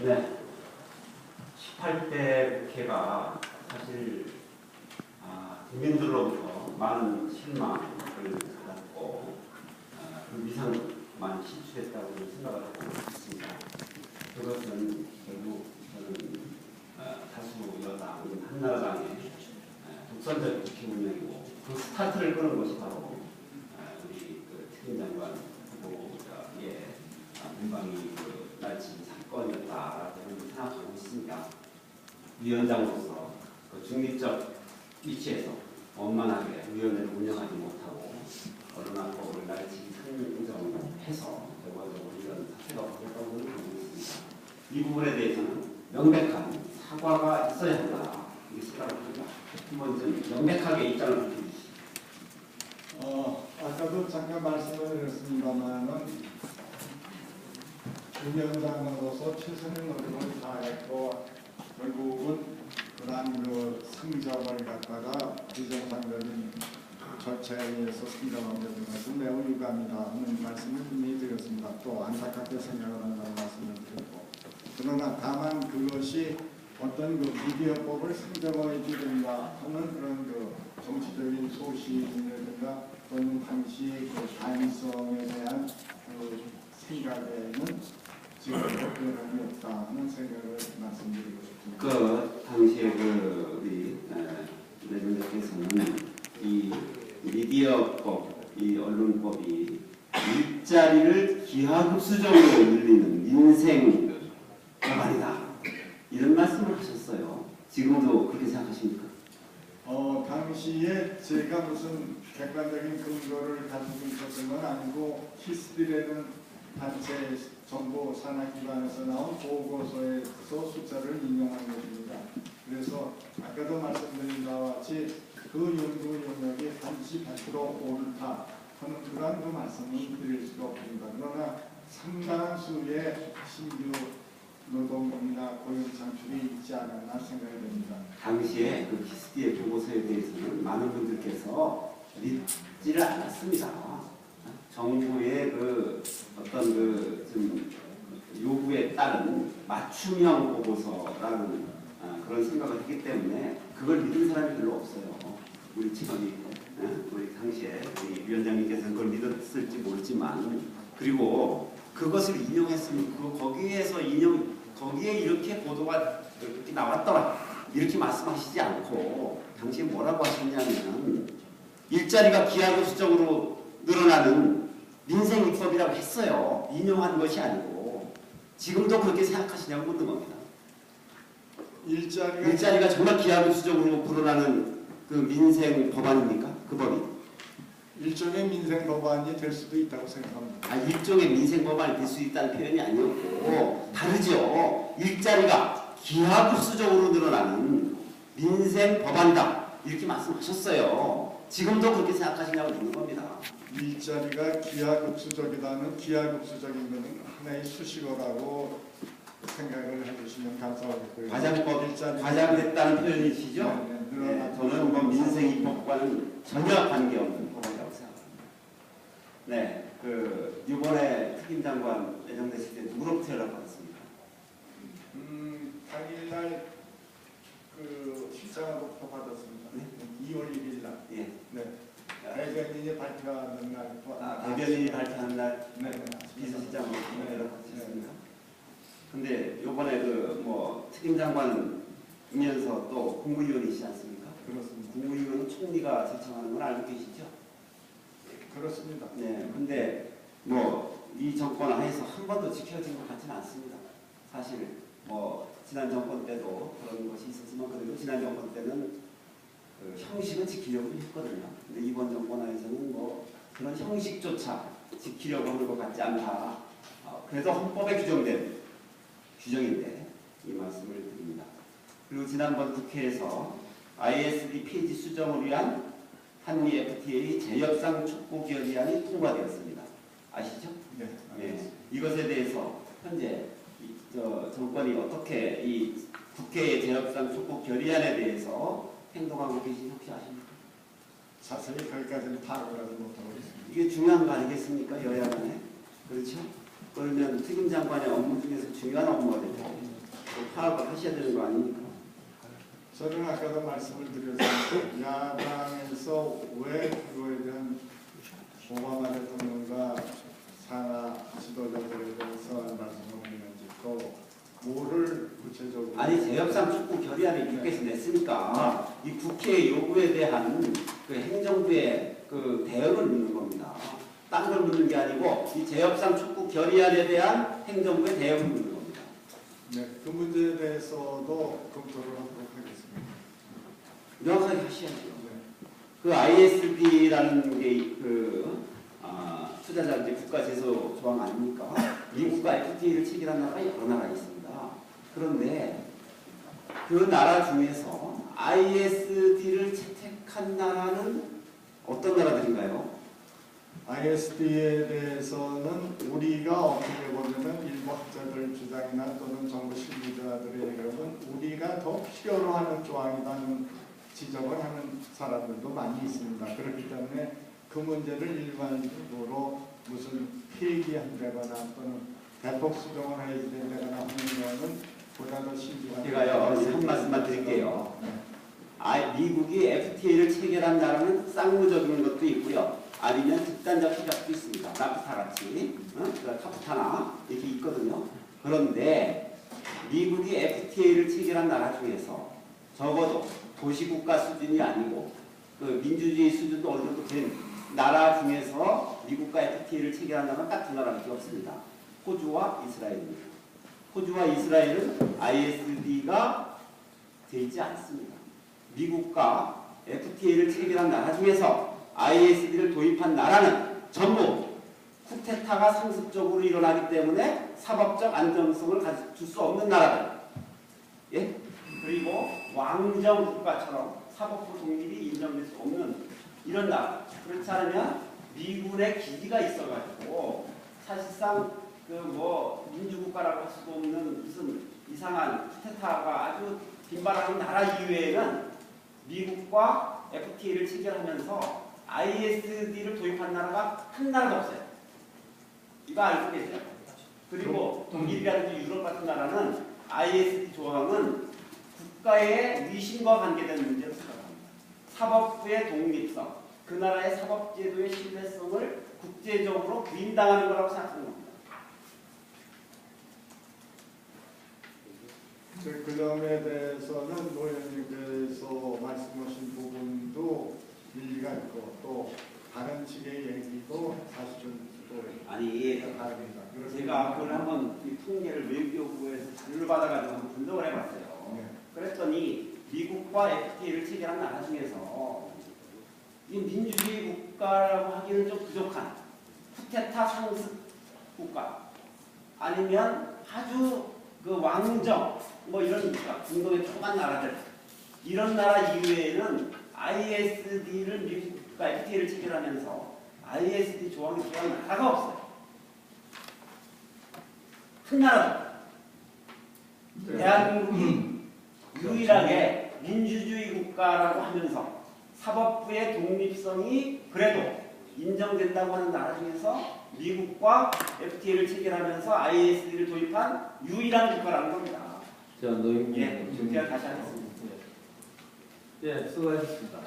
네. 18대 국회가 사실 국민들로부터 많은 실망을 받았고 그 위상만 실추했다고 생각을 하고 있습니다. 그것은 결국 저는 다수 여당인 한나라당의 독선적 국회 운영이고 그 스타트를 끄는 것이 바로 우리 특임장관 후보의 문방위 날치기 사건이었다라고 생각하고 있습니다. 위원장으로서 그 중립적 위치에서 원만하게 위원회를 운영하지 못하고 언론학법을 날치기 상정해서 결과적으로 이런 사태가 벌어졌다고 보고 있습니다. 이 부분에 대해서는 명백한 사과가 있어야 한다. 이렇게 생각을 합니다. 한번 좀 명백하게 입장을 밝혀주시죠. 아까도 잠깐 말씀을 드렸습니다만은 위원장으로서 최선의 노력을 다했고 결국은 그러한 그 승적을 갖다가 비정상적인 절차에 의해서 승적을 되는 것은 매우 유감이다 하는 말씀을 분명히 드렸습니다. 또 안타깝게 생각을 한다는 말씀을 드렸고 그러나 다만 그것이 어떤 그 미디어법을 승정해 주든가 하는 그런 그 정치적인 소신이라든가 또는 당시 그 다양성에 대한 그 생각에는 지금 특별함이 없다 하는 생각을 말씀드리고 싶습니다. 그 당시에 그 우리 대통령께서는 이 미디어법, 이 언론법이 일자리를 기하급수적으로 늘리는 인생 법안이다 이런 말씀을 하셨어요. 지금도 그렇게 생각하십니까? 당시에 제가 무슨 객관적인 근거를 가지고 있었던 건 아니고 히스토리라는 단체 정보 산하기관에서 나온 보고서에서 숫자를 인용한 것입니다. 그래서 아까도 말씀드린 바와 같이 그 연구 영역이 반드시 100% 옳다 하는 그런 그 말씀을 드릴 수가 없습니다. 그러나 상당한 수의 신규 노동이나 고용 창출이 있지 않았나 생각이 됩니다. 당시에 그 히스티의 보고서에 대해서는 많은 분들께서 믿지를 않았습니다. 정부의 그 어떤 그 좀 요구에 따른 맞춤형 보고서라는 그런 생각을 했기 때문에 그걸 믿은 사람이 별로 없어요. 우리 우리 당시에 우리 위원장님께서는 그걸 믿었을지 모르지만 그리고 그것을 인용했으면 거기에 이렇게 보도가 이렇게 나왔더라 이렇게 말씀하시지 않고 당시에 뭐라고 하셨냐면 일자리가 기하급수적으로 늘어나는 민생 입법이라고 했어요. 인용한 것이 아니고 지금도 그렇게 생각하시냐고 묻는 겁니다. 일자리가 정말 기하급수적으로 불어나는 그 민생 법안입니까? 그 법이 일종의 민생 법안이 될 수도 있다고 생각합니다. 일종의 민생 법안이 될 수 있다는 표현이 아니었고 다르죠. 일자리가 기하급수적으로 늘어나는 민생 법안이다 이렇게 말씀하셨어요. 지금도 그렇게 생각하시냐고 묻는 겁니다. 일자리가 기하급수적이다는 기하급수적인 것은 하나의 수식어라고 생각을 해주시면 감사하겠고요. 과장됐다는 표현이시죠? 네, 저는 뭐 민생 입법과는 전혀 관계없는 법안이라고 생각합니다. 네, 이번에 특임장관 예정되실 때 누구로부터 연락받았습니까? 당일날 실장으로부터 받았습니다. 네? 2월 1일 날. 예. 네. 대변인이 발표하는 날. 대변인이 발표한 날 네. 비서실장으로 연락받으셨습니까? 근데 요번에 특임장관이면서 또 국무위원이시지 않습니까? 그렇습니다. 국무위원은 총리가 제청하는 건 알고 계시죠? 그렇습니다. 네. 근데 이 정권 하에서 한 번도 지켜진 것 같지는 않습니다. 사실 지난 정권 때도 그런 것이 있었지만 그래도 지난 정권 때는 형식은 지키려고 했거든요. 근데 이번 정권 하에서는 그런 형식조차 지키려고 하는 것 같지 않다. 그래서 헌법에 규정된 규정인데 이 말씀을 드립니다. 그리고 지난번 국회에서 ISD 폐지 수정을 위한 한미 FTA 재협상 촉구 결의안이 통과되었습니다. 아시죠? 네. 네. 이것에 대해서 현재 정권이 어떻게 이 국회의 재협상 촉구 결의안에 대해서 행동하고 계신지 혹시 아십니까? 자세히 거기까지는 파악을 하지 못하고 있습니다. 이게 중요한 거 아니겠습니까? 여야 간에. 그렇죠? 그러면 특임 장관의 업무 중에서 중요한 업무가 되고 또 파악을 하셔야 되는 거 아닙니까? 저는 아까도 말씀을 드렸습니다. 야당에서 왜 그거에 대한 오바마 대통령과 산하 지도자들에 대해서 말씀을 하는지 또 뭐를 구체적으로 아니 재협상 촉구 결의안을 국회에서 냈으니까 이 국회의 요구에 대한 그 행정부의 그 대응을 묻는 겁니다. 딴 걸 묻는 게 아니고 이 재협상 촉구 결의안에 대한 행정부의 대응을 묻는 겁니다. 네, 그 문제에 대해서도 검토를 하도록 하겠습니다. 명확하게 하셔야죠. 네. 그 ISD라는 게 투자자 이제 국가 제소 조항 아닙니까? 미국과 FTA를 체결한 나라가 여러 나라가 있습니다. 그런데 그 나라 중에서 ISD를 채택한 나라는 어떤 나라들인가요? ISD에 대해서는 우리가 어떻게 보면 일부 학자들 주장이나 또는 정부 실무자들의 의견은 우리가 더 필요로 하는 조항이라는 지적을 하는 사람들도 많이 있습니다. 그렇기 때문에 그 문제를 일반적으로 무슨 폐기한다거나 또는 대폭 수정을 해야 된다거나 하는 거는 보다 더 신중하게 제가요 한 말씀만 드릴게요. 미국이 FTA를 체결한 나라는 쌍무적인 것도 있고요. 아니면 집단적 협약도 있습니다. 나프타 같이, 카프타나 이렇게 있거든요. 그런데 미국이 FTA를 체결한 나라 중에서 적어도 도시국가 수준이 아니고 그 민주주의 수준도 어느 정도 된 나라 중에서 미국과 FTA를 체결한 나라는 딱 두 나라밖에 없습니다. 호주와 이스라엘입니다. 호주와 이스라엘은 ISD가 되어 있지 않습니다. 미국과 FTA를 체결한 나라 중에서 ISD를 도입한 나라는 전부 쿠데타가 상습적으로 일어나기 때문에 사법적 안정성을 가질 수 없는 나라들. 예? 그리고 왕정 국가처럼 사법부 독립이 인정될 수 없는 이런 나라. 그렇지 않으면 미군의 기지가 있어가지고 사실상 그 뭐 민주국가라고 할 수도 없는 무슨 이상한 쿠데타가 아주 빈발하는 나라 이외에는 미국과 FTA를 체결하면서 ISD를 도입한 나라가 한 나라도 없어요. 이거 알고 계세요? 그리고 독일이라든지 유럽 같은 나라는 ISD 조항은 국가의 위신과 관계된 문제로 생각합니다. 사법부의 독립성, 그 나라의 사법제도의 신뢰성을 국제적으로 부인당하는 거라고 생각하는 겁니다. 그 점에 대해서는 노회원님께서 말씀하신 부분도 일리가 있고 또 다른 측의 얘기도 사실은 또 아니 다릅니다. 제가 그걸 한번 이 통계를 외교부에서 자료를 받아가지고 한번 분석을 해봤어요. 네. 그랬더니 미국과 FTA를 체결한 나라 중에서 이 민주주의 국가라고 하기는 좀 부족한 쿠데타 상습 국가 아니면 아주 그 왕정 뭐 이런 중동의 조그만 나라들 이런 나라 이외에는 ISD를 미국과 FTA를 체결하면서 ISD 조항이 들어간 나라가 없어요. 큰 나라도. 네. 대한민국이 유일하게 민주주의 국가라고 하면서 사법부의 독립성이 그래도 인정된다고 하는 나라 중에서 미국과 FTA를 체결하면서 ISD를 도입한 유일한 국가라는 겁니다. 자, 노영민. 예, 제가 다시 하겠습니다. 예, 수고하셨습니다.